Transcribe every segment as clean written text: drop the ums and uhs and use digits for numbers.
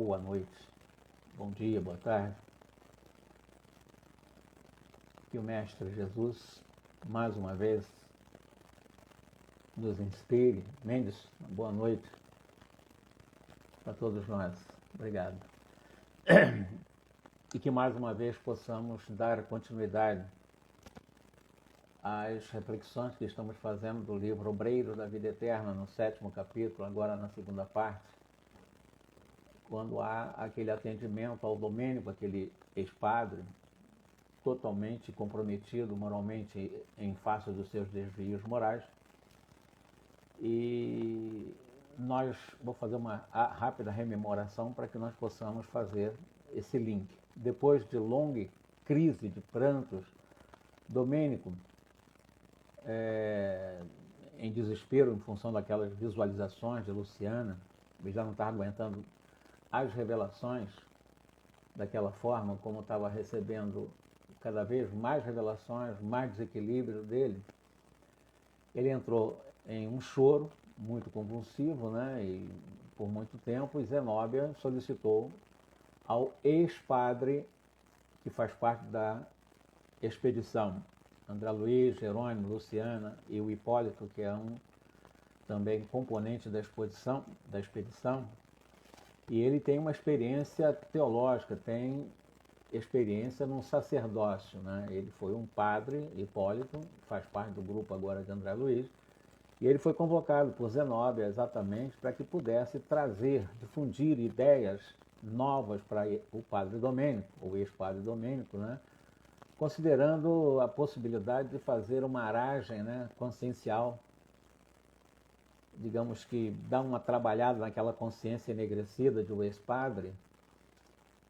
boa noite, bom dia, boa tarde. Que o Mestre Jesus, mais uma vez, nos inspire. Mendes, boa noite para todos nós. Obrigado. E que mais uma vez possamos dar continuidade às reflexões que estamos fazendo do livro Obreiro da Vida Eterna, no 7º capítulo, agora na segunda parte, quando há aquele atendimento ao Domênico, aquele ex-padre, totalmente comprometido moralmente em face dos seus desvios morais. E vou fazer uma rápida rememoração para que nós possamos fazer esse link. Depois de longa crise de prantos, Domênico, em desespero em função daquelas visualizações de Luciana, ele já não estava aguentando as revelações daquela forma, como estava recebendo cada vez mais revelações, mais desequilíbrio dele. Ele entrou em um choro muito convulsivo, né? E por muito tempo Zenóbia solicitou ao ex-padre que faz parte da expedição, André Luiz, Jerônimo, Luciana e o Hipólito, que é um também componente da expedição, e ele tem uma experiência teológica, tem experiência num sacerdócio, né? Ele foi um padre, Hipólito, faz parte do grupo agora de André Luiz, e ele foi convocado por Zenóbia exatamente para que pudesse trazer, difundir ideias novas para o padre Domênico, o ex-padre Domênico, né? Considerando a possibilidade de fazer uma aragem, né, consciencial, digamos que dar uma trabalhada naquela consciência enegrecida de um ex-padre.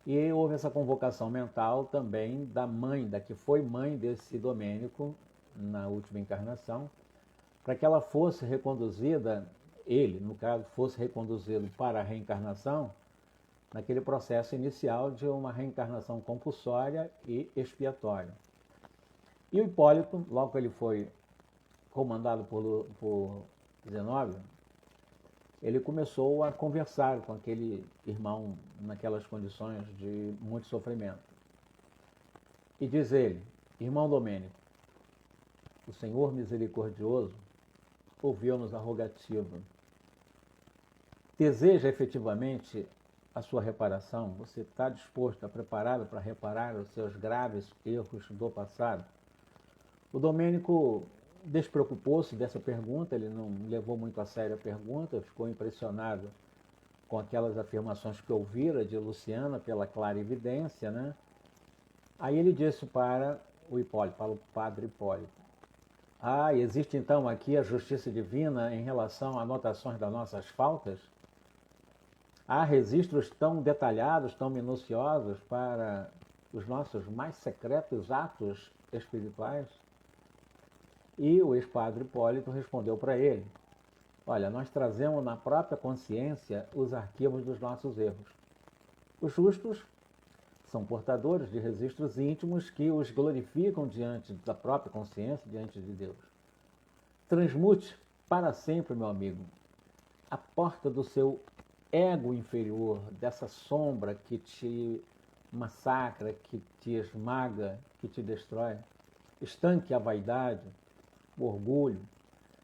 E houve essa convocação mental também da mãe, da que foi mãe desse Domênico na última encarnação, para que ela fosse reconduzida, ele, no caso, fosse reconduzido para a reencarnação, naquele processo inicial de uma reencarnação compulsória e expiatória. E o Hipólito, logo que ele foi comandado por Zenóbio, ele começou a conversar com aquele irmão naquelas condições de muito sofrimento. E diz ele: irmão Domênico, o Senhor misericordioso ouviu-nos a rogativa. Deseja efetivamente a sua reparação? Você está disposto, preparado para reparar os seus graves erros do passado? O Domênico despreocupou-se dessa pergunta, ele não levou muito a sério a pergunta, ficou impressionado com aquelas afirmações que ouvira de Luciana pela clara evidência, né? Aí ele disse para o Hipólito, para o padre Hipólito: existe então aqui a justiça divina em relação a anotações das nossas faltas? Há registros tão detalhados, tão minuciosos para os nossos mais secretos atos espirituais? E o ex-padre Hipólito respondeu para ele: olha, nós trazemos na própria consciência os arquivos dos nossos erros. Os justos são portadores de registros íntimos que os glorificam diante da própria consciência, diante de Deus. Transmute para sempre, meu amigo, a porta do seu ego inferior, dessa sombra que te massacra, que te esmaga, que te destrói. Estanque a vaidade, o orgulho.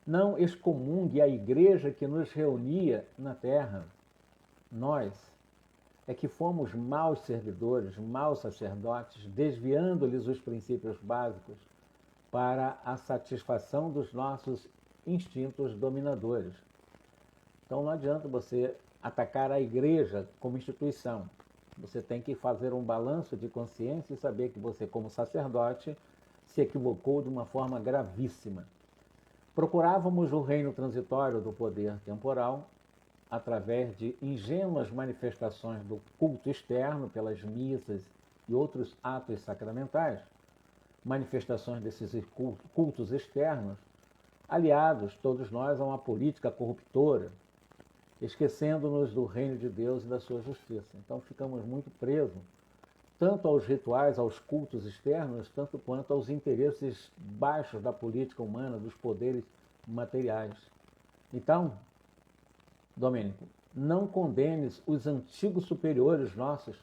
Não excomungue a igreja que nos reunia na terra. Nós é que fomos maus servidores, maus sacerdotes, desviando-lhes os princípios básicos para a satisfação dos nossos instintos dominadores. Então não adianta você atacar a igreja como instituição. Você tem que fazer um balanço de consciência e saber que você, como sacerdote, se equivocou de uma forma gravíssima. Procurávamos o reino transitório do poder temporal através de ingênuas manifestações do culto externo, pelas missas e outros atos sacramentais, manifestações desses cultos externos, aliados, todos nós, a uma política corruptora, esquecendo-nos do reino de Deus e da sua justiça. Então ficamos muito presos, tanto aos rituais, aos cultos externos, tanto quanto aos interesses baixos da política humana, dos poderes materiais. Então, Domênico, não condenes os antigos superiores nossos,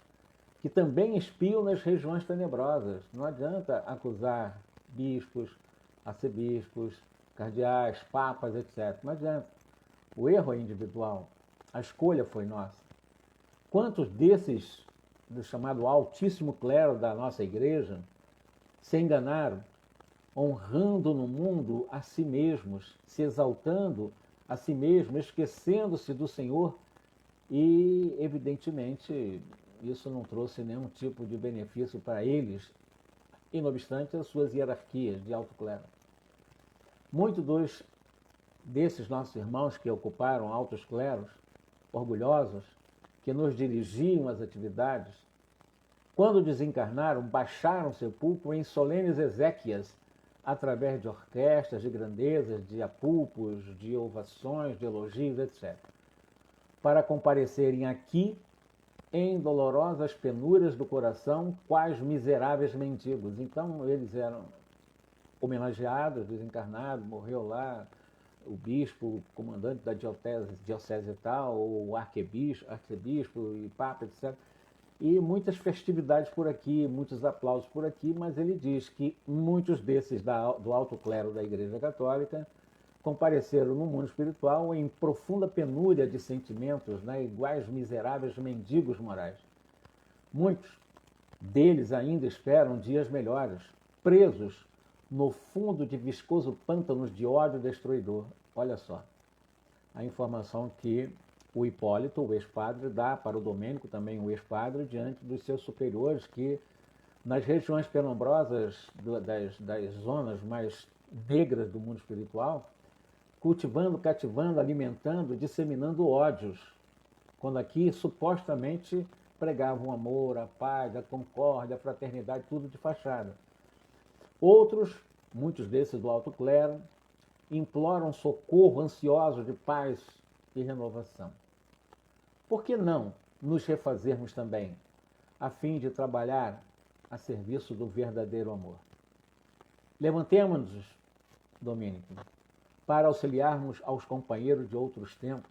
que também espiam nas regiões tenebrosas. Não adianta acusar bispos, arcebispos, cardeais, papas, etc. Não adianta. O erro é individual. A escolha foi nossa. Quantos desses, do chamado altíssimo clero da nossa igreja, se enganaram, honrando no mundo a si mesmos, se exaltando a si mesmos, esquecendo-se do Senhor, e, evidentemente, isso não trouxe nenhum tipo de benefício para eles, e, não obstante, as suas hierarquias de alto clero. Muitos desses nossos irmãos que ocuparam altos cleros, orgulhosos, que nos dirigiam às atividades, quando desencarnaram, baixaram o sepulcro em solenes exéquias, através de orquestras, de grandezas, de apulpos, de ovações, de elogios, etc., para comparecerem aqui em dolorosas penúrias do coração, quais miseráveis mendigos. Então, eles eram homenageados, desencarnados, morreu lá o bispo, o comandante da diocese e tal, o arcebispo e papa, etc., e muitas festividades por aqui, muitos aplausos por aqui, mas ele diz que muitos desses do alto clero da Igreja Católica compareceram no mundo espiritual em profunda penúria de sentimentos, né, iguais miseráveis mendigos morais. Muitos deles ainda esperam dias melhores, presos no fundo de viscoso pântanos de ódio destruidor. Olha só, a informação que o Hipólito, o ex-padre, dá para o Domênico, também o ex-padre, diante dos seus superiores, que nas regiões penumbrosas das zonas mais negras do mundo espiritual, cultivando, cativando, alimentando, disseminando ódios, quando aqui supostamente pregavam o amor, a paz, a concórdia, a fraternidade, tudo de fachada. Outros, muitos desses do alto clero, imploram socorro ansiosos de paz e renovação. Por que não nos refazermos também, a fim de trabalhar a serviço do verdadeiro amor? Levantemo-nos, Domênico, para auxiliarmos aos companheiros de outros tempos,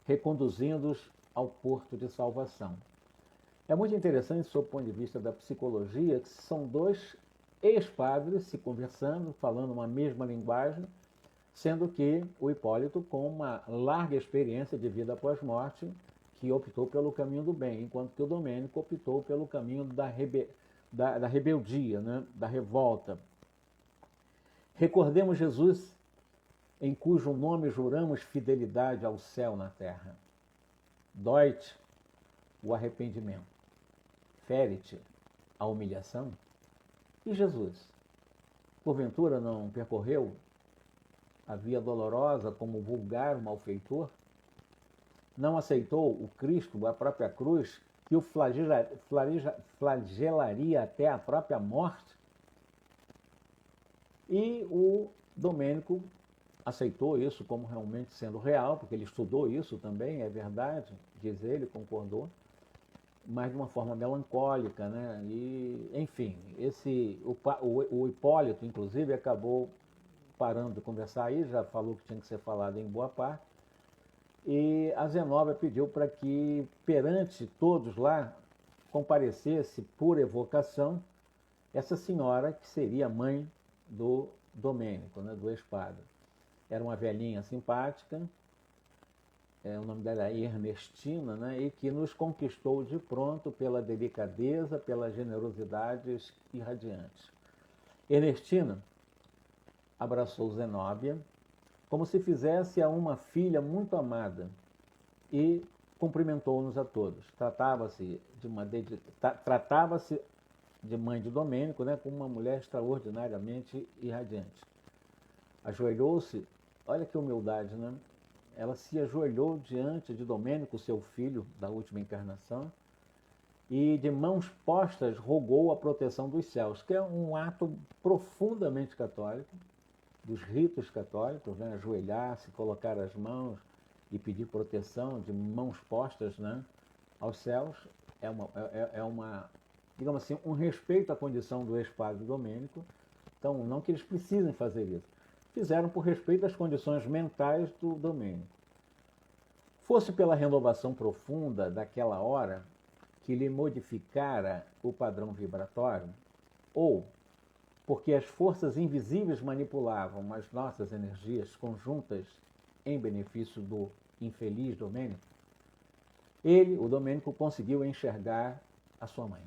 reconduzindo-os ao porto de salvação. É muito interessante, sob o ponto de vista da psicologia, que são dois ex-padres se conversando, falando uma mesma linguagem, sendo que o Hipólito, com uma larga experiência de vida após morte, que optou pelo caminho do bem, enquanto que o Domênico optou pelo caminho da rebeldia, né? Da revolta. Recordemos Jesus, em cujo nome juramos fidelidade ao céu na terra. Dói-te o arrependimento, fere-te a humilhação. E Jesus, porventura não percorreu a via dolorosa como vulgar malfeitor? Não aceitou o Cristo, a própria cruz, que o flagelaria até a própria morte? E o Domênico aceitou isso como realmente sendo real, porque ele estudou isso também, é verdade, diz ele, concordou, mas de uma forma melancólica, né? E, enfim, o Hipólito, inclusive, acabou parando de conversar aí, já falou que tinha que ser falado em boa parte, e a Zenóbia pediu para que, perante todos lá, comparecesse por evocação essa senhora que seria mãe do Domênico, né, do ex-padre. Era uma velhinha simpática, o nome dela é Ernestina, né, e que nos conquistou de pronto pela delicadeza, pela generosidade irradiante. Ernestina abraçou Zenóbia como se fizesse a uma filha muito amada e cumprimentou-nos a todos. Tratava-se de mãe de Domênico, né, como uma mulher extraordinariamente irradiante. Ajoelhou-se, olha que humildade, né? Ela se ajoelhou diante de Domênico, seu filho da última encarnação, e de mãos postas rogou a proteção dos céus, que é um ato profundamente católico, dos ritos católicos, né? Ajoelhar-se, colocar as mãos e pedir proteção de mãos postas, né, aos céus, é uma, digamos assim, um respeito à condição do ex-padre Domênico. Então, não que eles precisem fazer isso, fizeram por respeito às condições mentais do Domênico. fosse pela renovação profunda daquela hora que lhe modificara o padrão vibratório, ou porque as forças invisíveis manipulavam as nossas energias conjuntas em benefício do infeliz Domênico, ele, o Domênico, conseguiu enxergar a sua mãe.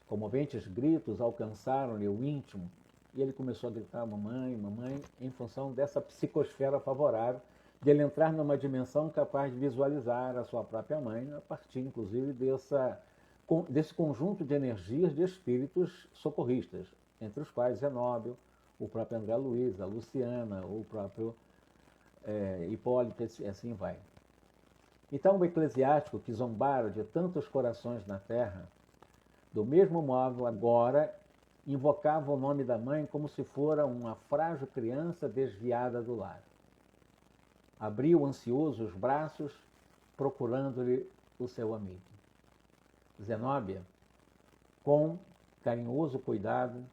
Comoventes gritos alcançaram-lhe o íntimo e ele começou a gritar mamãe, mamãe, em função dessa psicosfera favorável de ele entrar numa dimensão capaz de visualizar a sua própria mãe, a partir, inclusive, desse conjunto de energias de espíritos socorristas, entre os quais Zenóbio, o próprio André Luiz, a Luciana, o próprio Hipólito, e assim vai. Então o eclesiástico que zombara de tantos corações na terra, do mesmo modo agora invocava o nome da mãe como se fora uma frágil criança desviada do lar. Abriu ansioso os braços, procurando-lhe o seu amigo. Zenóbia, com carinhoso cuidado,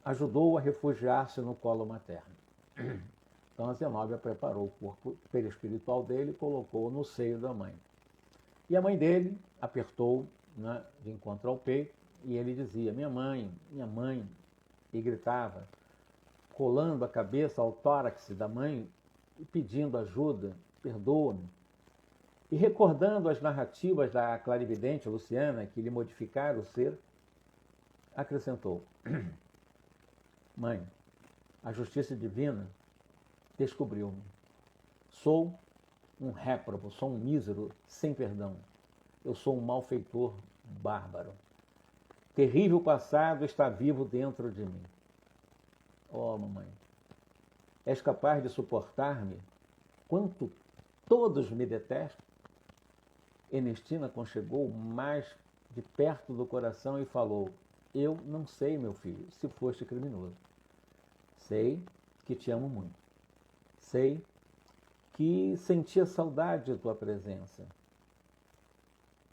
ajudou-o a refugiar-se no colo materno. Então a Zenóbia preparou o corpo perispiritual dele e colocou-o no seio da mãe. E a mãe dele apertou, né, de encontro ao peito, e ele dizia, minha mãe, e gritava, colando a cabeça ao tórax da mãe e pedindo ajuda, perdoa-me. E recordando as narrativas da clarividente Luciana, que lhe modificaram o ser, acrescentou, mãe, a justiça divina descobriu-me. Sou um réprobo, sou um mísero sem perdão. Eu sou um malfeitor bárbaro. Terrível passado está vivo dentro de mim. Oh, mamãe, és capaz de suportar-me quanto todos me detestam? Ernestina conchegou mais de perto do coração e falou, eu não sei, meu filho, se foste criminoso. Sei que te amo muito. Sei que sentia saudade de tua presença.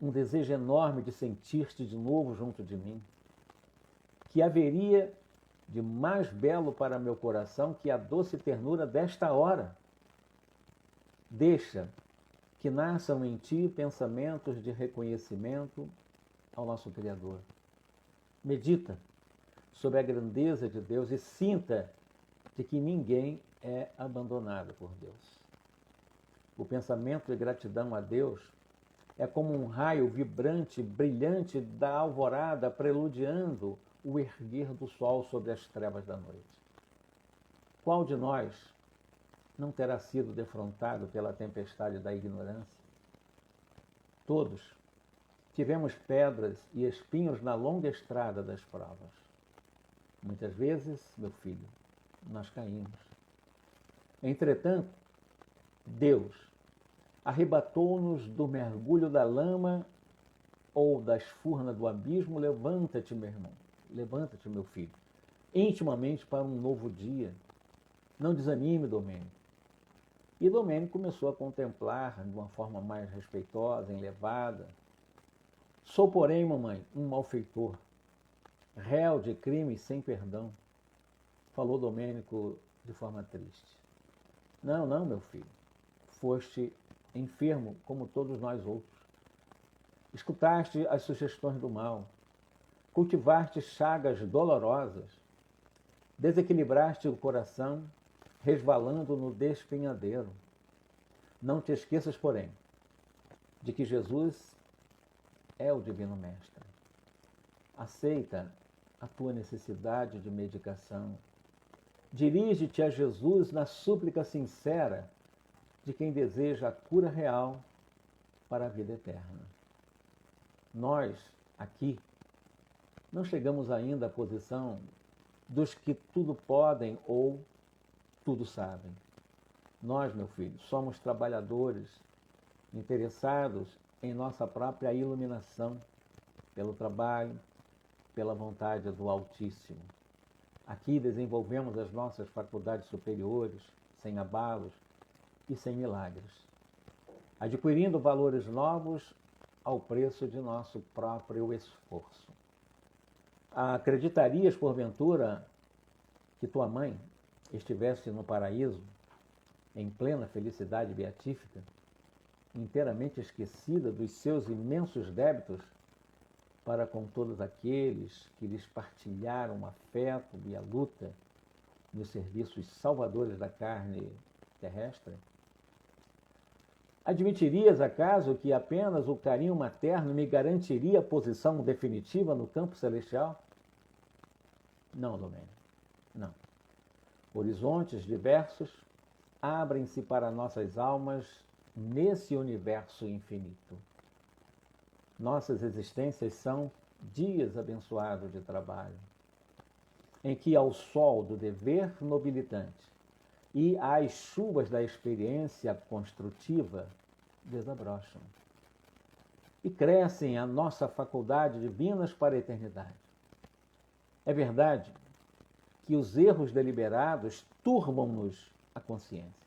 Um desejo enorme de sentir-te de novo junto de mim. Que haveria de mais belo para meu coração que a doce ternura desta hora. Deixa que nasçam em ti pensamentos de reconhecimento ao nosso Criador. Medita sobre a grandeza de Deus e sinta de que ninguém é abandonado por Deus. O pensamento de gratidão a Deus é como um raio vibrante, brilhante da alvorada, preludiando o erguer do sol sobre as trevas da noite. Qual de nós não terá sido defrontado pela tempestade da ignorância? Todos tivemos pedras e espinhos na longa estrada das provas. Muitas vezes, meu filho, nós caímos. Entretanto, Deus arrebatou-nos do mergulho da lama ou da esfurna do abismo. Levanta-te, meu irmão, levanta-te, meu filho, intimamente para um novo dia. Não desanime, Domênico. E Domênico começou a contemplar de uma forma mais respeitosa, elevada. Sou, porém, mamãe, um malfeitor, réu de crimes sem perdão, falou Domênico de forma triste. Não, não, meu filho, foste enfermo como todos nós outros. Escutaste as sugestões do mal, cultivaste chagas dolorosas, desequilibraste o coração, resvalando no despenhadeiro. Não te esqueças, porém, de que Jesus é o Divino Mestre. Aceita a tua necessidade de medicação. Dirige-te a Jesus na súplica sincera de quem deseja a cura real para a vida eterna. Nós, aqui, não chegamos ainda à posição dos que tudo podem ou tudo sabem. Nós, meu filho, somos trabalhadores interessados em nossa própria iluminação, pelo trabalho, pela vontade do Altíssimo. Aqui desenvolvemos as nossas faculdades superiores, sem abalos e sem milagres, adquirindo valores novos ao preço de nosso próprio esforço. Acreditarias, porventura, que tua mãe estivesse no paraíso, em plena felicidade beatífica, inteiramente esquecida dos seus imensos débitos para com todos aqueles que lhes partilharam o afeto e a luta nos serviços salvadores da carne terrestre? Admitirias, acaso, que apenas o carinho materno me garantiria a posição definitiva no campo celestial? Não, Domênico, não. Horizontes diversos abrem-se para nossas almas nesse universo infinito. Nossas existências são dias abençoados de trabalho, em que ao sol do dever nobilitante e às chuvas da experiência construtiva desabrocham e crescem a nossa faculdade divinas para a eternidade. É verdade que os erros deliberados turbam-nos a consciência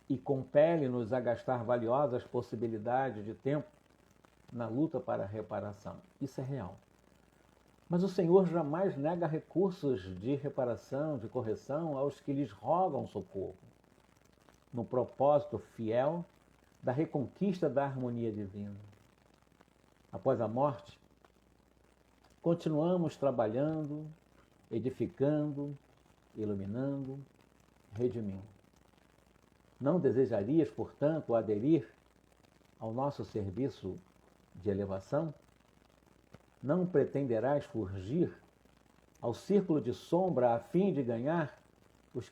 e compelem-nos a gastar valiosas possibilidades de tempo na luta para a reparação. Isso é real. Mas o Senhor jamais nega recursos de reparação, de correção aos que lhes rogam socorro, no propósito fiel da reconquista da harmonia divina. Após a morte, continuamos trabalhando, edificando, iluminando, redimindo. Não desejarias, portanto, aderir ao nosso serviço de elevação? Não pretenderás fugir ao círculo de sombra a fim de ganhar os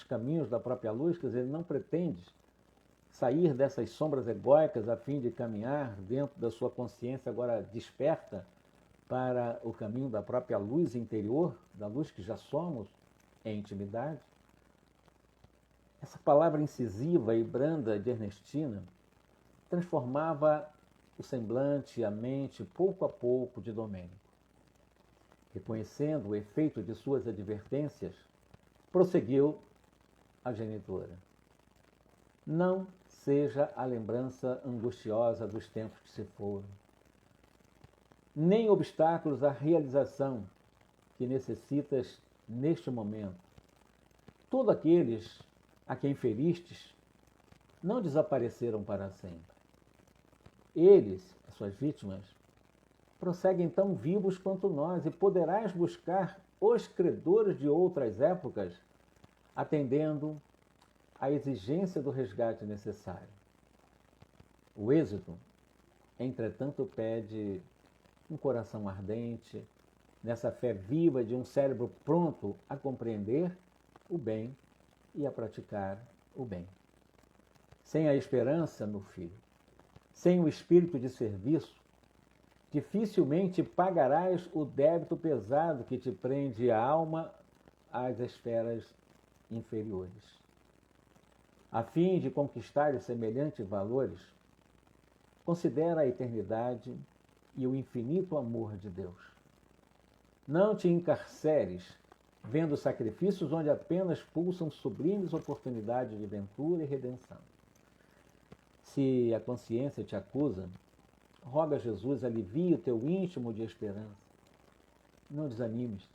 caminhos da própria luz? Quer dizer, não pretendes sair dessas sombras egóicas a fim de caminhar dentro da sua consciência agora desperta para o caminho da própria luz interior, da luz que já somos em intimidade? Essa palavra incisiva e branda de Ernestina transformava o semblante e a mente, pouco a pouco, de Domênico. Reconhecendo o efeito de suas advertências, prosseguiu a genitora. Não seja a lembrança angustiosa dos tempos que se foram, nem obstáculos à realização que necessitas neste momento. Todos aqueles a quem feristes não desapareceram para sempre. Eles, as suas vítimas, prosseguem tão vivos quanto nós, e poderás buscar os credores de outras épocas, atendendo à exigência do resgate necessário. O êxito, entretanto, pede um coração ardente, nessa fé viva de um cérebro pronto a compreender o bem e a praticar o bem. Sem a esperança, meu filho, sem o espírito de serviço, dificilmente pagarás o débito pesado que te prende a alma às esferas inferiores. A fim de conquistar semelhantes valores, considera a eternidade e o infinito amor de Deus. Não te encarceres vendo sacrifícios onde apenas pulsam sublimes oportunidades de ventura e redenção. Se a consciência te acusa, roga a Jesus, alivie o teu íntimo de esperança. Não desanimes.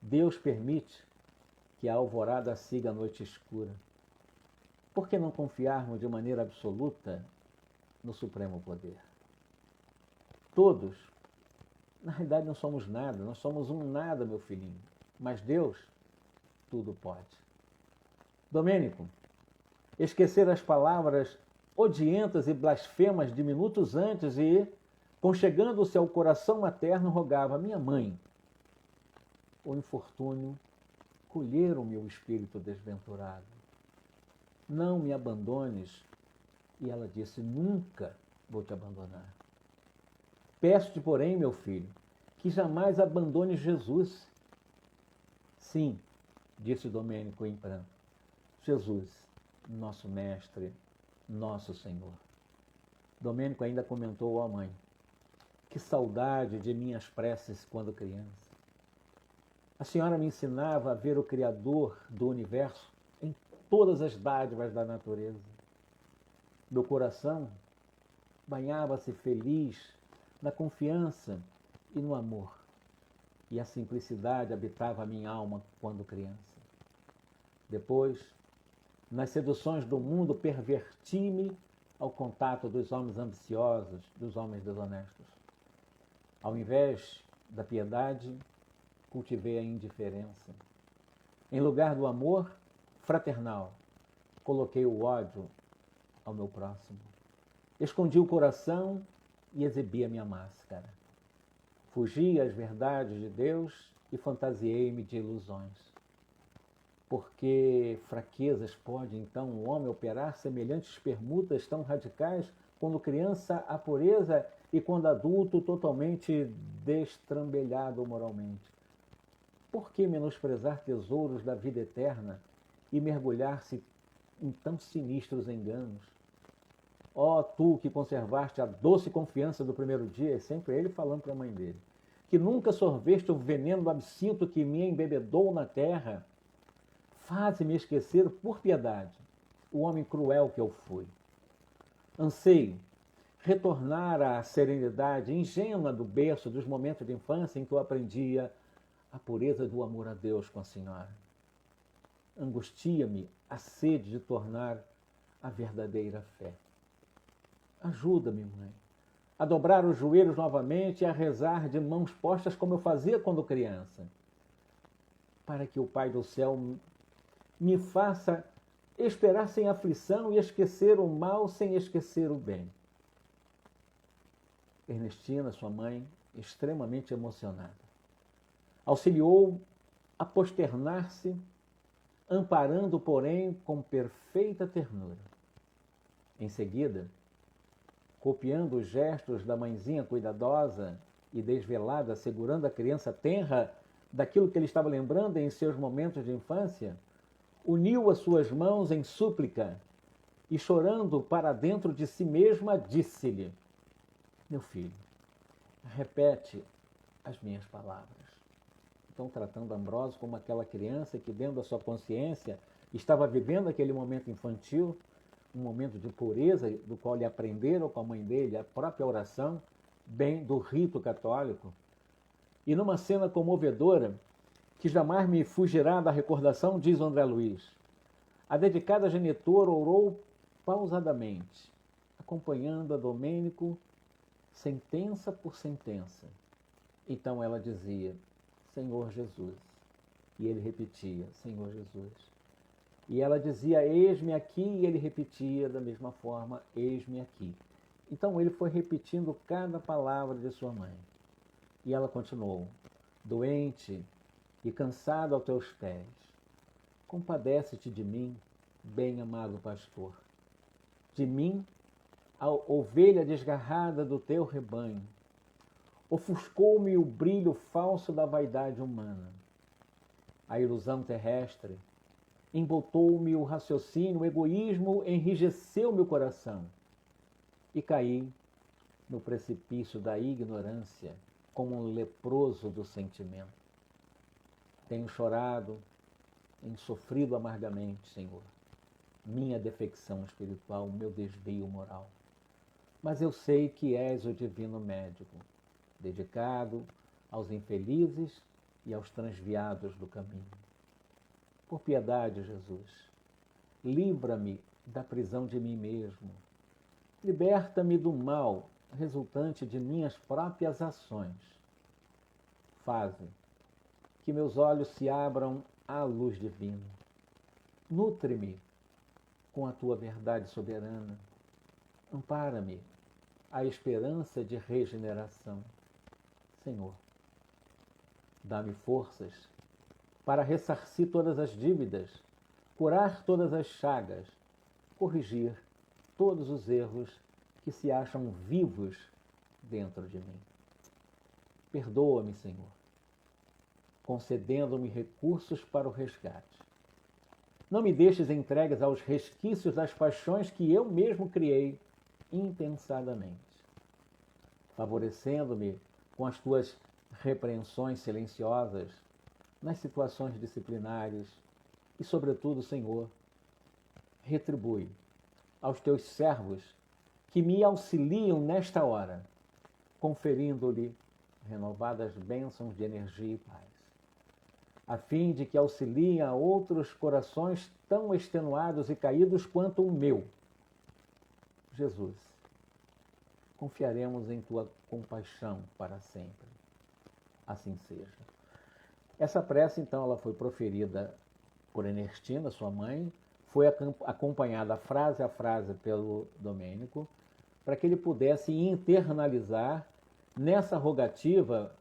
Deus permite que a alvorada siga a noite escura. Por que não confiarmos de maneira absoluta no Supremo Poder? Todos, na realidade, não somos nada, nós somos um nada, meu filhinho. Mas Deus tudo pode. Domênico, esquecer as palavras odientas e blasfemas de minutos antes e, conchegando-se ao coração materno, rogava: minha mãe, o infortúnio colher o meu espírito desventurado. Não me abandones. E ela disse: nunca vou te abandonar. Peço-te, porém, meu filho, que jamais abandones Jesus. Sim, disse Domênico em pranto. Jesus, nosso mestre, nosso Senhor. Domênico ainda comentou à mãe: que saudade de minhas preces quando criança. A senhora me ensinava a ver o Criador do universo em todas as dádivas da natureza. Meu coração banhava-se feliz na confiança e no amor, e a simplicidade habitava a minha alma quando criança. Depois, Nas seduções do mundo, perverti-me ao contato dos homens ambiciosos, dos homens desonestos. Ao invés da piedade, cultivei a indiferença. Em lugar do amor fraternal, coloquei o ódio ao meu próximo. Escondi o coração e exibi a minha máscara. Fugi às verdades de Deus e fantasiei-me de ilusões. Por que fraquezas pode, então, o homem operar semelhantes permutas tão radicais, quando criança a pureza e quando adulto totalmente destrambelhado moralmente? Por que menosprezar tesouros da vida eterna e mergulhar-se em tão sinistros enganos? Ó, tu que conservaste a doce confiança do primeiro dia, é sempre ele falando para a mãe dele, que nunca sorveste o veneno do absinto que me embebedou na terra, faze-me esquecer, por piedade, o homem cruel que eu fui. Anseio retornar à serenidade ingênua do berço dos momentos de infância em que eu aprendia a pureza do amor a Deus com a Senhora. Angustia-me a sede de tornar a verdadeira fé. Ajuda-me, mãe, a dobrar os joelhos novamente e a rezar de mãos postas como eu fazia quando criança, para que o Pai do céu me faça esperar sem aflição e esquecer o mal sem esquecer o bem. Ernestina, sua mãe, extremamente emocionada, auxiliou a posternar-se, amparando, porém, com perfeita ternura. Em seguida, copiando os gestos da mãezinha cuidadosa e desvelada, segurando a criança tenra daquilo que ele estava lembrando em seus momentos de infância, uniu as suas mãos em súplica e, chorando para dentro de si mesma, disse-lhe: meu filho, repete as minhas palavras. Então, tratando Ambrósio como aquela criança que, dentro da sua consciência, estava vivendo aquele momento infantil, um momento de pureza, do qual ele aprendera com a mãe dele a própria oração, bem do rito católico. E numa cena comovedora, que jamais me fugirá da recordação, diz André Luiz, a dedicada genitora orou pausadamente, acompanhando a Domênico sentença por sentença. Então ela dizia: Senhor Jesus. E ele repetia: Senhor Jesus. E ela dizia: eis-me aqui, e ele repetia da mesma forma: eis-me aqui. Então ele foi repetindo cada palavra de sua mãe. E ela continuou: doente e cansado aos teus pés, compadece-te de mim, bem-amado pastor. De mim, a ovelha desgarrada do teu rebanho. Ofuscou-me o brilho falso da vaidade humana. A ilusão terrestre embotou-me o raciocínio, o egoísmo enrijeceu meu coração. E caí no precipício da ignorância, como um leproso do sentimento. Tenho chorado, tenho sofrido amargamente, Senhor, minha defecção espiritual, meu desvio moral. Mas eu sei que és o divino médico, dedicado aos infelizes e aos transviados do caminho. Por piedade, Jesus, livra-me da prisão de mim mesmo. Liberta-me do mal resultante de minhas próprias ações. Faze que meus olhos se abram à luz divina. Nutre-me com a tua verdade soberana. Ampara-me a esperança de regeneração. Senhor, dá-me forças para ressarcir todas as dívidas, curar todas as chagas, corrigir todos os erros que se acham vivos dentro de mim. Perdoa-me, Senhor, concedendo-me recursos para o resgate. Não me deixes entregues aos resquícios das paixões que eu mesmo criei impensadamente, favorecendo-me com as tuas repreensões silenciosas nas situações disciplinares e, sobretudo, Senhor, retribui aos teus servos que me auxiliam nesta hora, conferindo-lhe renovadas bênçãos de energia e paz. a fim de que auxiliem a outros corações tão extenuados e caídos quanto o meu. Jesus, confiaremos em tua compaixão para sempre. Assim seja. Essa prece, então, ela foi proferida por Ernestina, sua mãe, foi acompanhada frase a frase pelo Domênico, para que ele pudesse internalizar nessa rogativa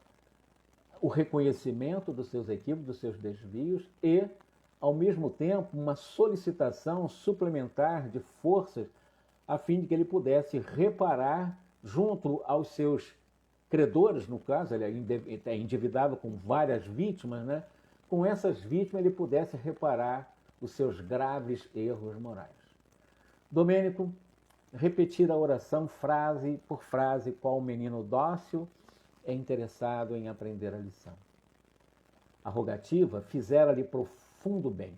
o reconhecimento dos seus equívocos, dos seus desvios e, ao mesmo tempo, uma solicitação suplementar de forças a fim de que ele pudesse reparar junto aos seus credores, no caso, ele é endividado com várias vítimas, né? Com essas vítimas ele pudesse reparar os seus graves erros morais. Domênico repetir a oração frase por frase, qual menino dócil é interessado em aprender a lição. A rogativa fizera-lhe profundo bem.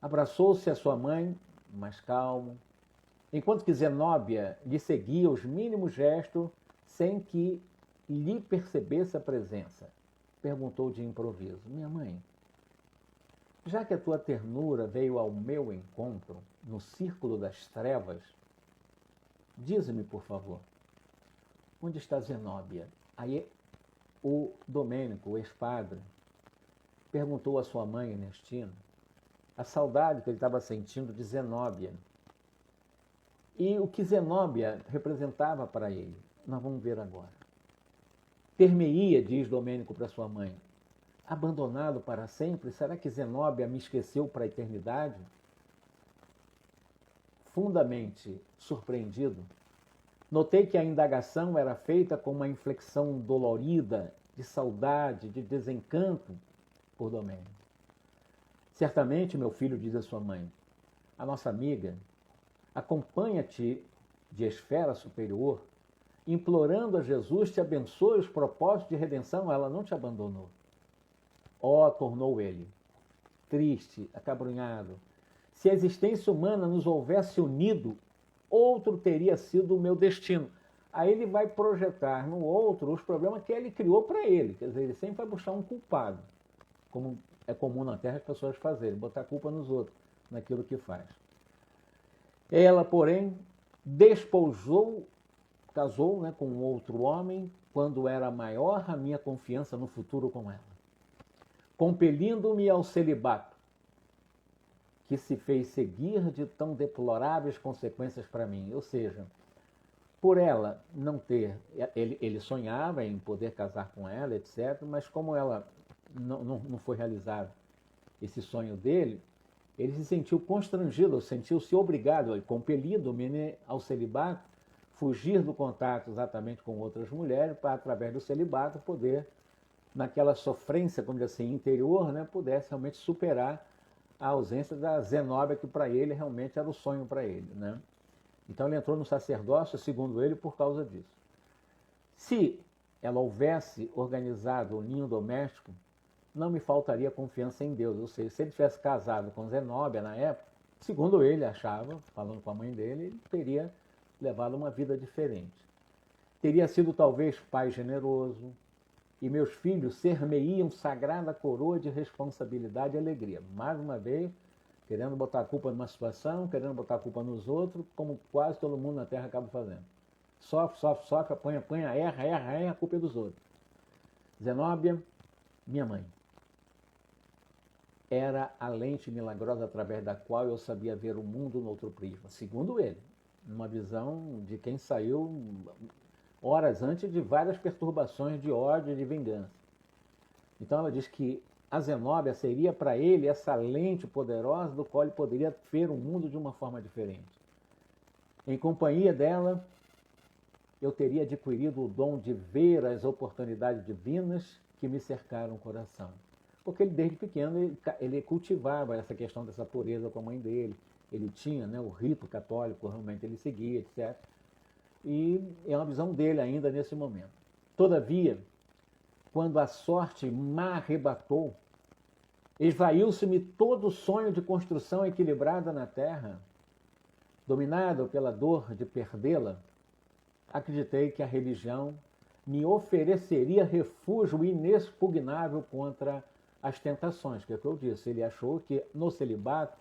Abraçou-se a sua mãe, mais calmo, enquanto que Zenóbia lhe seguia os mínimos gestos sem que lhe percebesse a presença. Perguntou de improviso: minha mãe, já que a tua ternura veio ao meu encontro no círculo das trevas, dize-me, por favor, onde está Zenóbia? Aí o Domênico, o ex-padre, perguntou à sua mãe, Ernestina, a saudade que ele estava sentindo de Zenóbia. E o que Zenóbia representava para ele. Nós vamos ver agora. Ter-me-ia, diz Domênico para sua mãe, abandonado para sempre? Será que Zenóbia me esqueceu para a eternidade? Fundamente surpreendido, notei que a indagação era feita com uma inflexão dolorida, de saudade, de desencanto por Domênico. Certamente, meu filho, diz a sua mãe, a nossa amiga acompanha-te de esfera superior, implorando a Jesus te abençoe os propósitos de redenção, ela não te abandonou. Ó, tornou ele, triste, acabrunhado, se a existência humana nos houvesse unido, outro teria sido o meu destino. Aí ele vai projetar no outro os problemas que ele criou para ele. Quer dizer, ele sempre vai buscar um culpado, como é comum na Terra as pessoas fazerem, botar culpa nos outros, naquilo que faz. Ela, porém, despojou, casou, né, com outro homem, quando era maior a minha confiança no futuro com ela, compelindo-me ao celibato, que se fez seguir de tão deploráveis consequências para mim. Ou seja, por ela não ter... Ele sonhava em poder casar com ela, etc., mas como ela não foi realizado esse sonho dele, ele se sentiu constrangido, sentiu-se obrigado, compelido ao celibato, fugir do contato exatamente com outras mulheres, para, através do celibato, poder, naquela sofrência, como diz assim, interior, né, pudesse realmente superar a ausência da Zenóbia, que para ele realmente era o sonho para ele, né? Então ele entrou no sacerdócio, segundo ele, por causa disso. Se ela houvesse organizado o ninho doméstico, não me faltaria confiança em Deus. Ou seja, se ele tivesse casado com Zenóbia na época, segundo ele achava, falando com a mãe dele, ele teria levado uma vida diferente. Teria sido talvez pai generoso, e meus filhos ser-me-iam sagrada coroa de responsabilidade e alegria. Mais uma vez, querendo botar a culpa numa situação, querendo botar a culpa nos outros, como quase todo mundo na Terra acaba fazendo. Sofre, sofre, sofre, apanha, apanha, erra, erra, erra, a culpa é dos outros. Zenóbia, minha mãe, era a lente milagrosa através da qual eu sabia ver o mundo no outro prisma, segundo ele, numa visão de quem saiu horas antes de várias perturbações de ódio e de vingança. Então ela diz que a Zenóbia seria para ele essa lente poderosa do qual ele poderia ver o mundo de uma forma diferente. Em companhia dela, eu teria adquirido o dom de ver as oportunidades divinas que me cercaram o coração. Porque ele, desde pequeno, ele cultivava essa questão dessa pureza com a mãe dele. Ele tinha, né, o rito católico, realmente ele seguia, etc. E é uma visão dele ainda nesse momento. Todavia, quando a sorte me arrebatou, esvaiu-se-me todo o sonho de construção equilibrada na terra. Dominado pela dor de perdê-la, acreditei que a religião me ofereceria refúgio inexpugnável contra as tentações, que é o que eu disse. Ele achou que no celibato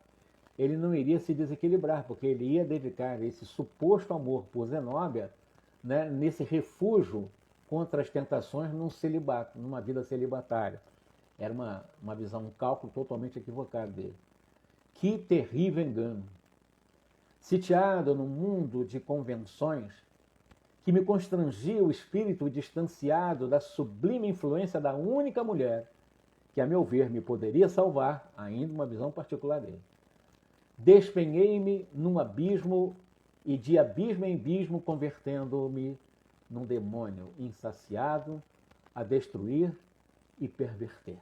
ele não iria se desequilibrar, porque ele ia dedicar esse suposto amor por Zenóbia, né, nesse refúgio contra as tentações num celibato, numa vida celibatária. Era uma visão, um cálculo totalmente equivocado dele. Que terrível engano! Sitiado num mundo de convenções que me constrangia o espírito distanciado da sublime influência da única mulher que, a meu ver, me poderia salvar, ainda uma visão particular dele. Despenhei-me num abismo e de abismo em abismo convertendo-me num demônio insaciado a destruir e perverter.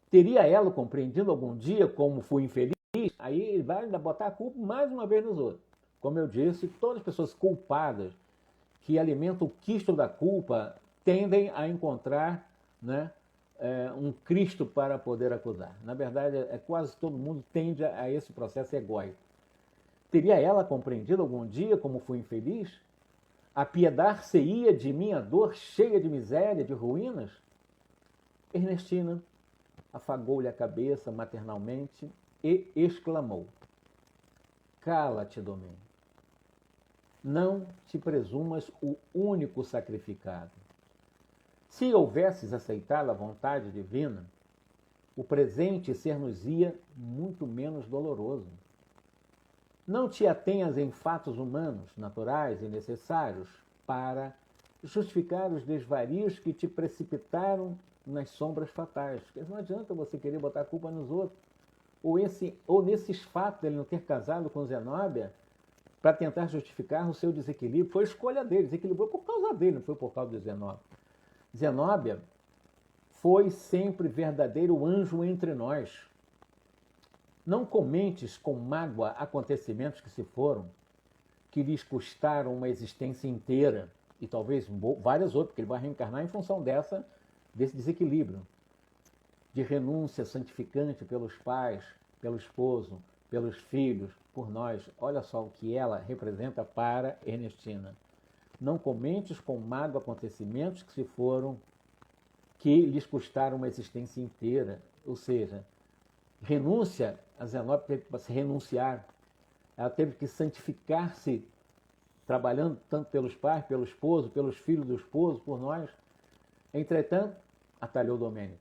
Teria ela compreendido algum dia como fui infeliz? Aí ele vai ainda botar a culpa mais uma vez nos outros. Como eu disse, todas as pessoas culpadas que alimentam o quisto da culpa tendem a encontrar, né, um Cristo para poder acusar. Na verdade, quase todo mundo tende a esse processo egóico. Teria ela compreendido algum dia como fui infeliz? Apiedar-se-ia de minha dor cheia de miséria, de ruínas? Ernestina afagou-lhe a cabeça maternalmente e exclamou: Cala-te, Domênico. Não te presumas o único sacrificado. Se houvesses aceitado a vontade divina, o presente ser-nos-ia muito menos doloroso. Não te atenhas em fatos humanos, naturais e necessários para justificar os desvarios que te precipitaram nas sombras fatais. Porque não adianta você querer botar a culpa nos outros. Ou nesses fatos dele não ter casado com Zenóbia para tentar justificar o seu desequilíbrio. Foi escolha dele, desequilibrou por causa dele, não foi por causa de Zenóbia. Zenóbia foi sempre verdadeiro anjo entre nós. Não comentes com mágoa acontecimentos que se foram, que lhes custaram uma existência inteira, e talvez várias outras, porque ele vai reencarnar em função desse desequilíbrio, de renúncia santificante pelos pais, pelo esposo, pelos filhos, por nós. Olha só o que ela representa para Ernestina. Não comentes com mágoa acontecimentos que se foram, que lhes custaram uma existência inteira. Ou seja, renúncia, a Zenóbia teve que se renunciar, ela teve que santificar-se, trabalhando tanto pelos pais, pelo esposo, pelos filhos do esposo, por nós. Entretanto, atalhou Domênico.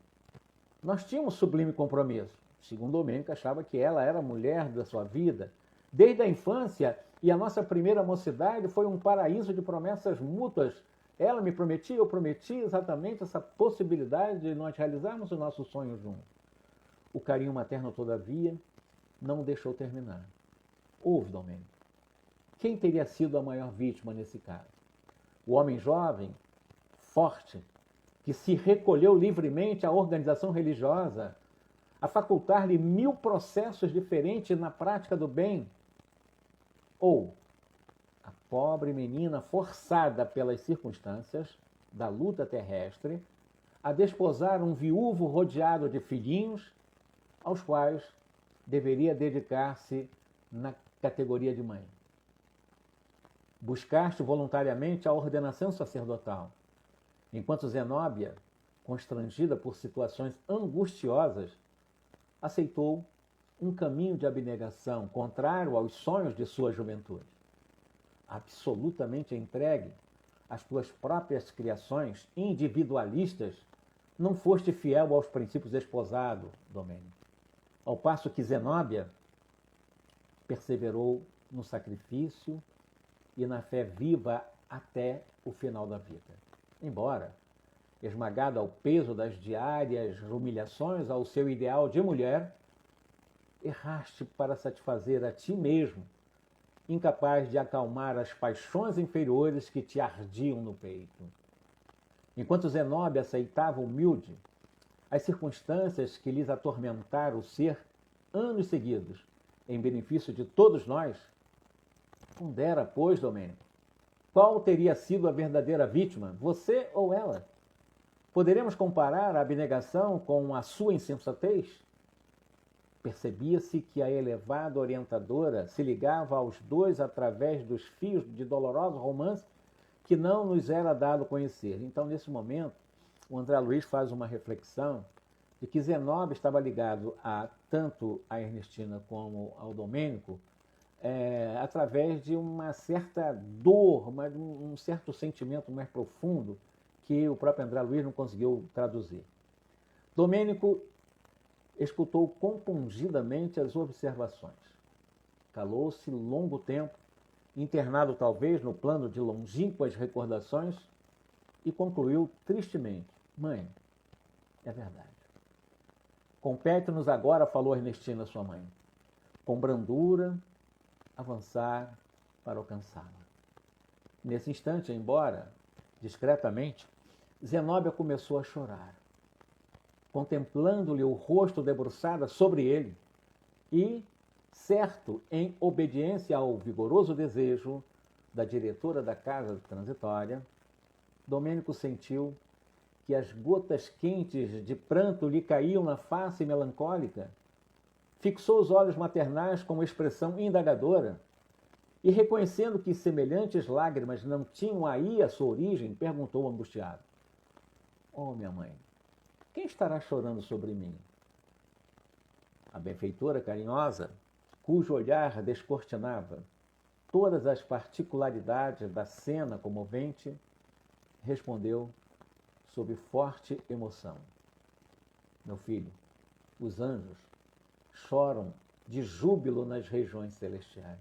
Nós tínhamos sublime compromisso. Segundo Domênico, achava que ela era a mulher da sua vida. Desde a infância e a nossa primeira mocidade foi um paraíso de promessas mútuas. Ela me prometia, eu prometi exatamente essa possibilidade de nós realizarmos o nosso sonho juntos. O carinho materno, todavia, não o deixou terminar. Ouve, Domênico. Quem teria sido a maior vítima nesse caso? O homem jovem, forte, que se recolheu livremente à organização religiosa, a facultar-lhe 1000 processos diferentes na prática do bem? Ou a pobre menina forçada pelas circunstâncias da luta terrestre a desposar um viúvo rodeado de filhinhos aos quais deveria dedicar-se na categoria de mãe? Buscaste voluntariamente a ordenação sacerdotal, enquanto Zenóbia, constrangida por situações angustiosas, aceitou um caminho de abnegação contrário aos sonhos de sua juventude. Absolutamente entregue às tuas próprias criações individualistas, não foste fiel aos princípios esposados, Domênico. Ao passo que Zenóbia perseverou no sacrifício e na fé viva até o final da vida. Embora, esmagado ao peso das diárias humilhações ao seu ideal de mulher, erraste para satisfazer a ti mesmo, incapaz de acalmar as paixões inferiores que te ardiam no peito. Enquanto Zenóbia aceitava humilde as circunstâncias que lhes atormentaram o ser anos seguidos, em benefício de todos nós, pondera, pois, Domênico, qual teria sido a verdadeira vítima, você ou ela? Poderemos comparar a abnegação com a sua insensatez? Percebia-se que a elevada orientadora se ligava aos dois através dos fios de doloroso romance que não nos era dado conhecer. Então, nesse momento, o André Luiz faz uma reflexão de que Zenóbio estava ligado tanto a Ernestina como ao Domênico, através de uma certa dor, um certo sentimento mais profundo que o próprio André Luiz não conseguiu traduzir. Domênico escutou compungidamente as observações. Calou-se longo tempo, internado talvez no plano de longínquas recordações, e concluiu tristemente: mãe, é verdade. Compete-nos agora, falou Ernestina, sua mãe, com brandura, avançar para alcançá-la. Nesse instante, embora discretamente, Zenóbia começou a chorar, contemplando-lhe o rosto debruçado sobre ele e, certo, em obediência ao vigoroso desejo da diretora da casa transitória, Domênico sentiu que as gotas quentes de pranto lhe caíam na face melancólica, fixou os olhos maternais com expressão indagadora e, reconhecendo que semelhantes lágrimas não tinham aí a sua origem, perguntou angustiado: oh, minha mãe, quem estará chorando sobre mim? A benfeitora carinhosa, cujo olhar descortinava todas as particularidades da cena comovente, respondeu sob forte emoção: meu filho, os anjos choram de júbilo nas regiões celestiais,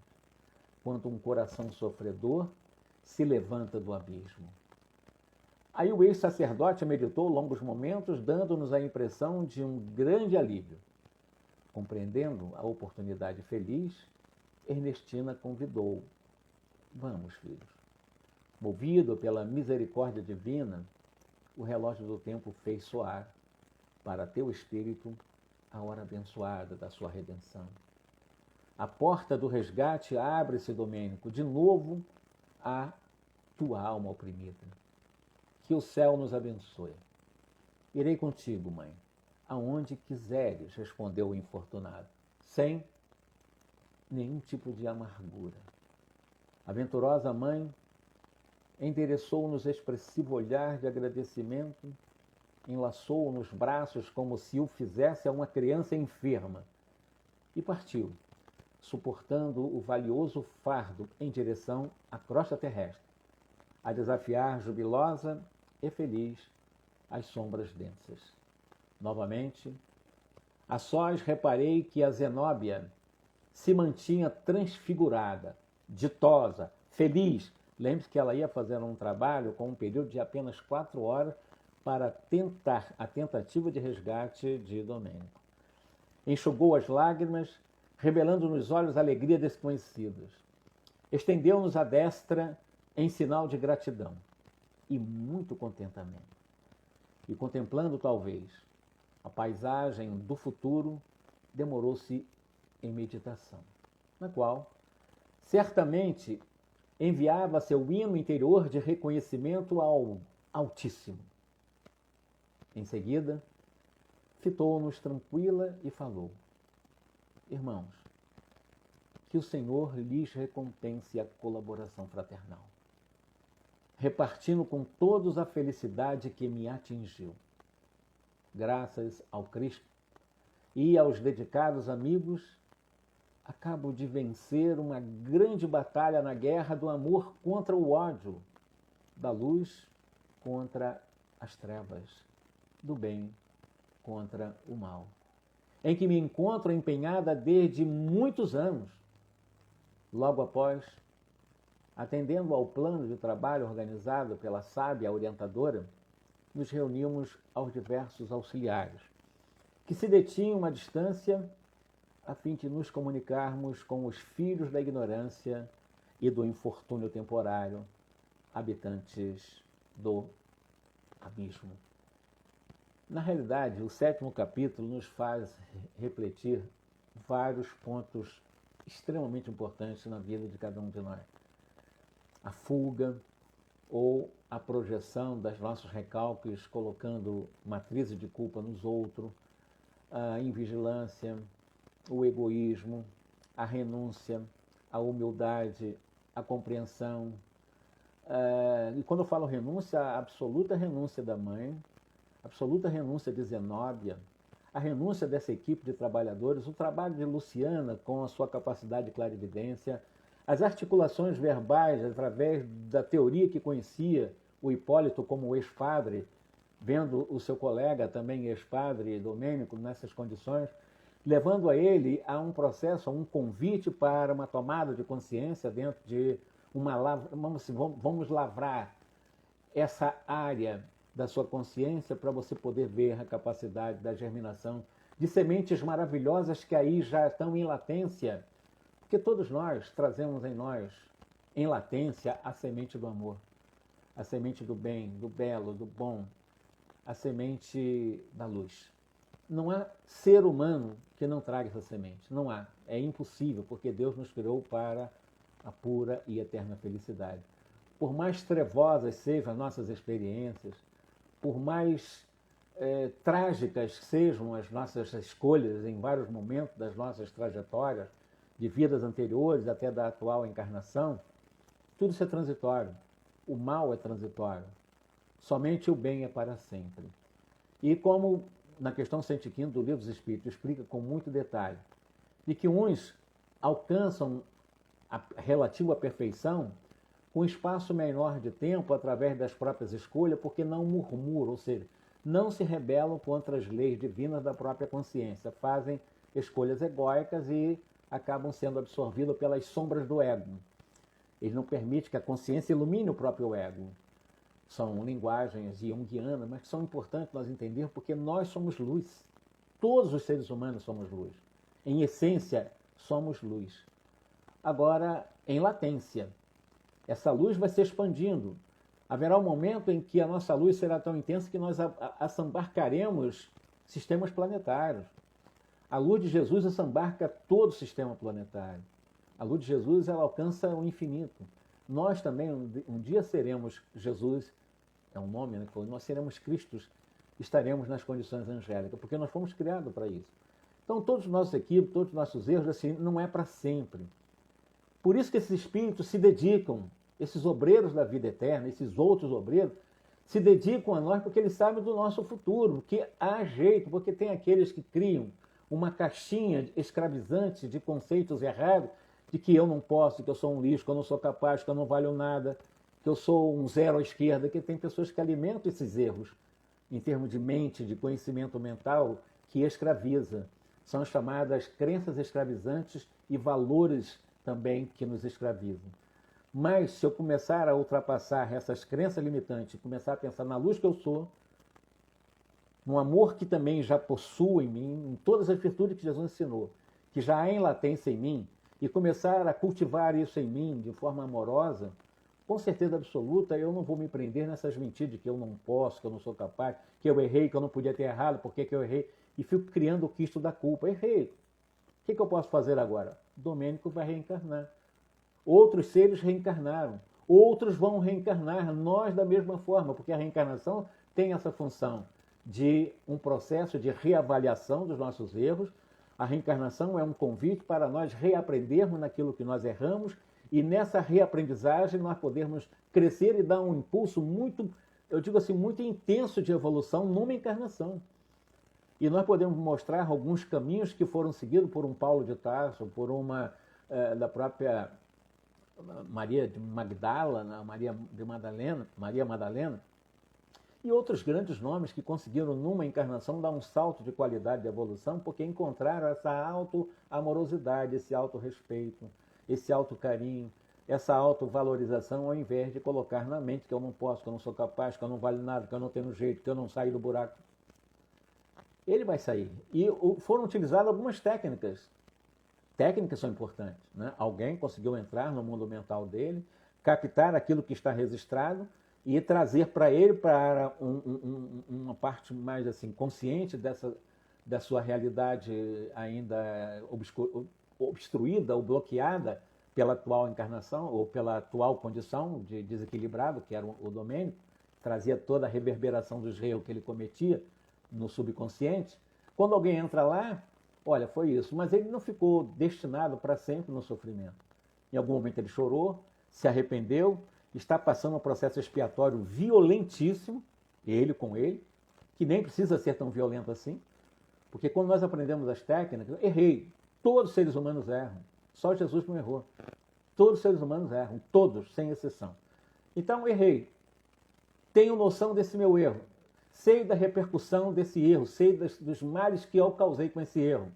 quando um coração sofredor se levanta do abismo. Aí o ex-sacerdote meditou longos momentos, dando-nos a impressão de um grande alívio. Compreendendo a oportunidade feliz, Ernestina convidou: vamos, filhos. Movido pela misericórdia divina, o relógio do tempo fez soar, para teu espírito, a hora abençoada da sua redenção. A porta do resgate abre-se, Domênico, de novo a tua alma oprimida. Que o céu nos abençoe. Irei contigo, mãe, aonde quiseres, respondeu o infortunado, sem nenhum tipo de amargura. A venturosa mãe endereçou-nos expressivo olhar de agradecimento, enlaçou-o nos braços como se o fizesse a uma criança enferma e partiu, suportando o valioso fardo em direção à crosta terrestre, a desafiar jubilosa e feliz as sombras densas. Novamente, a sós reparei que a Zenóbia se mantinha transfigurada, ditosa, feliz. Lembre-se que ela ia fazer um trabalho com um período de apenas 4 horas para tentar a tentativa de resgate de Domênico. Enxugou as lágrimas, revelando nos olhos a alegria desconhecidas. Estendeu-nos a destra em sinal de gratidão e muito contentamento. E contemplando, talvez, a paisagem do futuro, demorou-se em meditação, na qual, certamente, enviava seu hino interior de reconhecimento ao Altíssimo. Em seguida, fitou-nos tranquila e falou: irmãos, que o Senhor lhes recompense a colaboração fraternal, repartindo com todos a felicidade que me atingiu. Graças ao Cristo e aos dedicados amigos, acabo de vencer uma grande batalha na guerra do amor contra o ódio, da luz contra as trevas, do bem contra o mal, em que me encontro empenhada desde muitos anos. Logo após, atendendo ao plano de trabalho organizado pela sábia orientadora, nos reunimos aos diversos auxiliares, que se detinham à distância a fim de nos comunicarmos com os filhos da ignorância e do infortúnio temporário, habitantes do abismo. Na realidade, o 7º capítulo nos faz refletir vários pontos extremamente importantes na vida de cada um de nós. A fuga ou a projeção dos nossos recalques, colocando matrizes de culpa nos outros, a invigilância, o egoísmo, a renúncia, a humildade, a compreensão. E quando eu falo renúncia, a absoluta renúncia da mãe, a absoluta renúncia de Zenóbia, a renúncia dessa equipe de trabalhadores, o trabalho de Luciana com a sua capacidade de clarividência, as articulações verbais através da teoria que conhecia o Hipólito como ex-padre, vendo o seu colega também ex-padre Domênico nessas condições, levando a ele a um processo, a um convite para uma tomada de consciência dentro de vamos lavrar essa área da sua consciência para você poder ver a capacidade da germinação de sementes maravilhosas que aí já estão em latência, porque todos nós trazemos em nós, em latência, a semente do amor, a semente do bem, do belo, do bom, a semente da luz. Não há ser humano que não traga essa semente, não há, é impossível, porque Deus nos criou para a pura e eterna felicidade. Por mais trevosas sejam as nossas experiências, por mais trágicas sejam as nossas escolhas em vários momentos das nossas trajetórias, de vidas anteriores até da atual encarnação, tudo isso é transitório. O mal é transitório. Somente o bem é para sempre. E como na questão 115 do Livro dos Espíritos explica com muito detalhe, de que uns alcançam a relativa perfeição com espaço menor de tempo através das próprias escolhas, porque não murmuram, ou seja, não se rebelam contra as leis divinas da própria consciência, fazem escolhas egóicas e acabam sendo absorvidos pelas sombras do ego. Eles não permitem que a consciência ilumine o próprio ego. São linguagens junguianas, mas que são importantes nós entendermos porque nós somos luz. Todos os seres humanos somos luz. Em essência, somos luz. Agora, em latência, essa luz vai se expandindo. Haverá um momento em que a nossa luz será tão intensa que nós assambarcaremos sistemas planetários. A luz de Jesus assambarca todo o sistema planetário. A luz de Jesus ela alcança o infinito. Nós também um dia seremos Jesus, é um nome, né? Nós seremos Cristos, estaremos nas condições angélicas, porque nós fomos criados para isso. Então todos os nossos equívocos, todos os nossos erros, assim, não é para sempre. Por isso que esses espíritos se dedicam, esses obreiros da vida eterna, esses outros obreiros, se dedicam a nós porque eles sabem do nosso futuro, que há jeito, porque tem aqueles que criam uma caixinha escravizante de conceitos errados, de que eu não posso, que eu sou um lixo, que eu não sou capaz, que eu não valho nada, que eu sou um zero à esquerda, que tem pessoas que alimentam esses erros em termos de mente, de conhecimento mental, que escraviza. São as chamadas crenças escravizantes e valores também que nos escravizam. Mas se eu começar a ultrapassar essas crenças limitantes, começar a pensar na luz que eu sou, no amor que também já possuo em mim, em todas as virtudes que Jesus ensinou, que já há em latência em mim, e começar a cultivar isso em mim de forma amorosa, com certeza absoluta eu não vou me prender nessas mentiras de que eu não posso, que eu não sou capaz, que eu errei, que eu não podia ter errado, por que eu errei, e fico criando o quisto da culpa. Errei. O que eu posso fazer agora? Domênico vai reencarnar. Outros seres reencarnaram. Outros vão reencarnar, nós da mesma forma, porque a reencarnação tem essa função de um processo de reavaliação dos nossos erros. A reencarnação é um convite para nós reaprendermos naquilo que nós erramos e nessa reaprendizagem nós podermos crescer e dar um impulso muito, eu digo assim, muito intenso de evolução numa encarnação. E nós podemos mostrar alguns caminhos que foram seguidos por um Paulo de Tarso, por uma da própria Maria de Magdala, Maria Madalena, e outros grandes nomes que conseguiram, numa encarnação, dar um salto de qualidade de evolução, porque encontraram essa auto-amorosidade, esse auto-respeito, esse auto-carinho, essa auto-valorização, ao invés de colocar na mente que eu não posso, que eu não sou capaz, que eu não valho nada, que eu não tenho jeito, que eu não saio do buraco. Ele vai sair. E foram utilizadas algumas técnicas. Técnicas são importantes, né? Alguém conseguiu entrar no mundo mental dele, captar aquilo que está registrado e trazer para ele para uma parte mais assim consciente da sua realidade ainda obstruída ou bloqueada pela atual encarnação ou pela atual condição de desequilibrado, que era o Domênico, trazia toda a reverberação dos erros que ele cometia no subconsciente. Quando alguém entra lá, olha, foi isso, mas ele não ficou destinado para sempre no sofrimento. Em algum momento ele chorou, se arrependeu, está passando um processo expiatório violentíssimo, ele com ele, que nem precisa ser tão violento assim, Porque quando nós aprendemos as técnicas, errei. Todos os seres humanos erram. Só Jesus não errou. Todos os seres humanos erram. Todos, sem exceção. Então, errei. Tenho noção desse meu erro. Sei da repercussão desse erro. Sei dos males que eu causei com esse erro.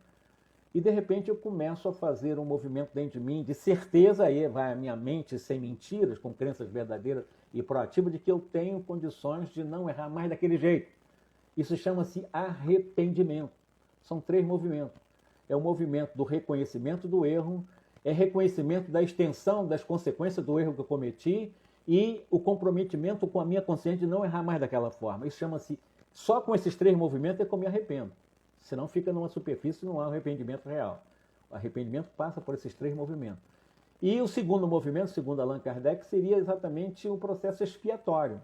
E, de repente, eu começo a fazer um movimento dentro de mim, de certeza, aí vai a minha mente sem mentiras, com crenças verdadeiras e proativas, de que eu tenho condições de não errar mais daquele jeito. Isso chama-se arrependimento. São 3 movimentos. É o movimento do reconhecimento do erro, é reconhecimento da extensão das consequências do erro que eu cometi e o comprometimento com a minha consciência de não errar mais daquela forma. Isso chama-se, só com esses 3 movimentos é que eu me arrependo. Senão fica numa superfície e não há um arrependimento real. O arrependimento passa por esses 3 movimentos. E o segundo movimento, segundo Allan Kardec, seria exatamente o processo expiatório.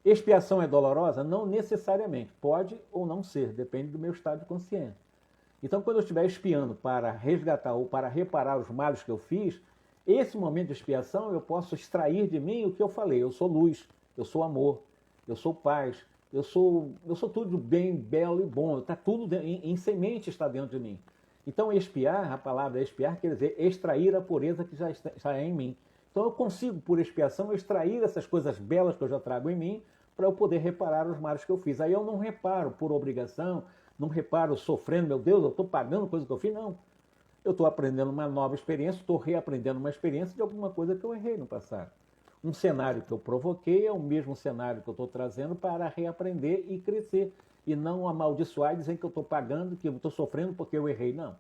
Expiação é dolorosa? Não necessariamente. Pode ou não ser, depende do meu estado de consciência. Então, quando eu estiver expiando para resgatar ou para reparar os males que eu fiz, esse momento de expiação eu posso extrair de mim o que eu falei. Eu sou luz, eu sou amor, eu sou paz, eu sou tudo bem, belo e bom. Está tudo em semente, está dentro de mim. Então, expiar, a palavra expiar quer dizer extrair a pureza que já é em mim. Então, eu consigo, por expiação, extrair essas coisas belas que eu já trago em mim para eu poder reparar os males que eu fiz. Aí eu não reparo por obrigação, não reparo sofrendo, meu Deus, eu estou pagando coisa que eu fiz, não. Eu estou aprendendo uma nova experiência, estou reaprendendo uma experiência de alguma coisa que eu errei no passado. Um cenário que eu provoquei é o mesmo cenário que eu estou trazendo para reaprender e crescer. E não amaldiçoar e dizer que eu estou pagando, que eu estou sofrendo porque eu errei. Não.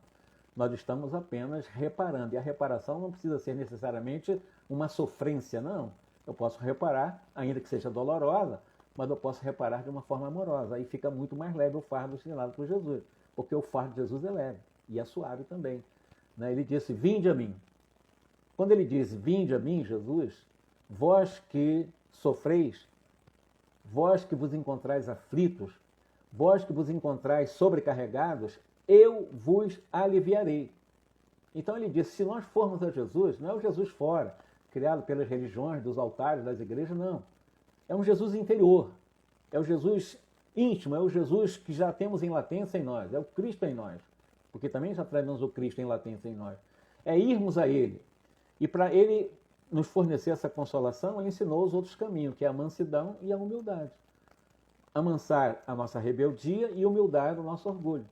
Nós estamos apenas reparando. E a reparação não precisa ser necessariamente uma sofrência, não. Eu posso reparar, ainda que seja dolorosa, mas eu posso reparar de uma forma amorosa. Aí fica muito mais leve o fardo ensinado por Jesus. Porque o fardo de Jesus é leve e é suave também. Ele disse, vinde a mim. Quando ele diz, vinde a mim, Jesus, vós que sofreis, vós que vos encontrais aflitos, vós que vos encontrais sobrecarregados, eu vos aliviarei. Então ele disse, se nós formos a Jesus, não é o Jesus fora, criado pelas religiões, dos altares, das igrejas, não. É um Jesus interior, é o Jesus íntimo, é o Jesus que já temos em latência em nós, é o Cristo em nós, porque também já trazemos o Cristo em latência em nós. É irmos a Ele. E para Ele nos fornecer essa consolação, Ele ensinou os outros caminhos, que é a mansidão e a humildade. Amansar a nossa rebeldia e humildade o nosso orgulho.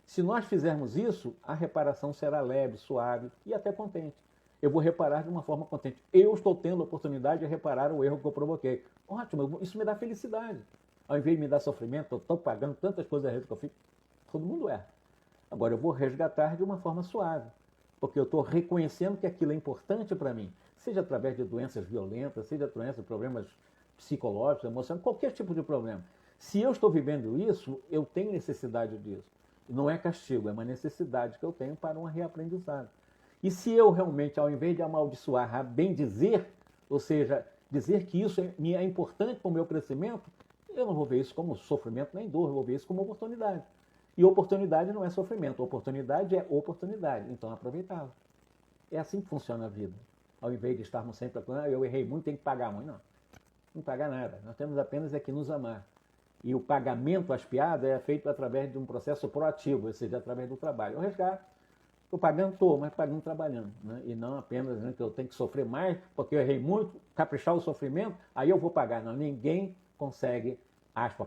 Se nós fizermos isso, a reparação será leve, suave e até contente. Eu vou reparar de uma forma contente. Eu estou tendo a oportunidade de reparar o erro que eu provoquei. Ótimo, isso me dá felicidade. Ao invés de me dar sofrimento, eu estou pagando tantas coisas erradas que eu fiz. Todo mundo erra. Agora eu vou resgatar de uma forma suave, porque eu estou reconhecendo que aquilo é importante para mim, seja através de doenças violentas, seja através de problemas psicológicos, emocionais, qualquer tipo de problema. Se eu estou vivendo isso, eu tenho necessidade disso. Não é castigo, é uma necessidade que eu tenho para um reaprendizado. E se eu realmente, ao invés de amaldiçoar, a bem dizer, ou seja, dizer que isso é importante para o meu crescimento, eu não vou ver isso como sofrimento nem dor, eu vou ver isso como oportunidade. E oportunidade não é sofrimento, oportunidade é oportunidade, então aproveitá-la. É assim que funciona a vida. Ao invés de estarmos sempre falando, eu errei muito, tem que pagar muito. Não pagar nada, nós temos apenas que nos amar. E o pagamento às piadas é feito através de um processo proativo, ou seja, através do trabalho. Eu resgato, estou pagando, mas pagando trabalhando. E não apenas que eu tenho que sofrer mais, porque eu errei muito, caprichar o sofrimento, aí eu vou pagar. Não, ninguém consegue,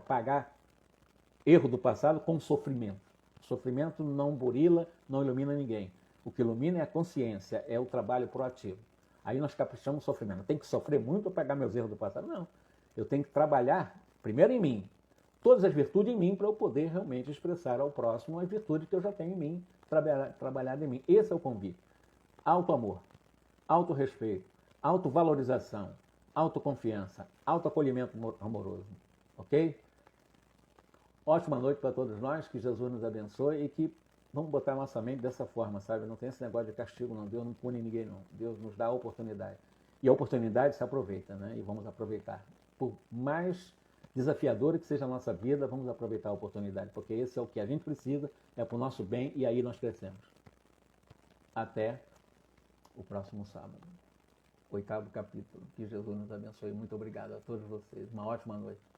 pagar erro do passado com sofrimento. O sofrimento não burila, não ilumina ninguém. O que ilumina é a consciência, é o trabalho proativo. Aí nós caprichamos o sofrimento. Eu tenho que sofrer muito para pagar meus erros do passado? Não. Eu tenho que trabalhar primeiro em mim, todas as virtudes em mim, para eu poder realmente expressar ao próximo as virtudes que eu já tenho em mim, trabalhado em mim. Esse é o convite. Auto-amor, auto-respeito, auto-valorização, autoconfiança, auto-acolhimento amoroso. Ok? Ótima noite para todos nós, que Jesus nos abençoe e que vamos botar nossa mente dessa forma, sabe? Não tem esse negócio de castigo, não. Deus não pune ninguém, não. Deus nos dá a oportunidade. E a oportunidade se aproveita, E vamos aproveitar. Por mais desafiadora que seja a nossa vida, vamos aproveitar a oportunidade, porque esse é o que a gente precisa, é para o nosso bem e aí nós crescemos. Até o próximo sábado. 8º capítulo. Que Jesus nos abençoe. Muito obrigado a todos vocês. Uma ótima noite.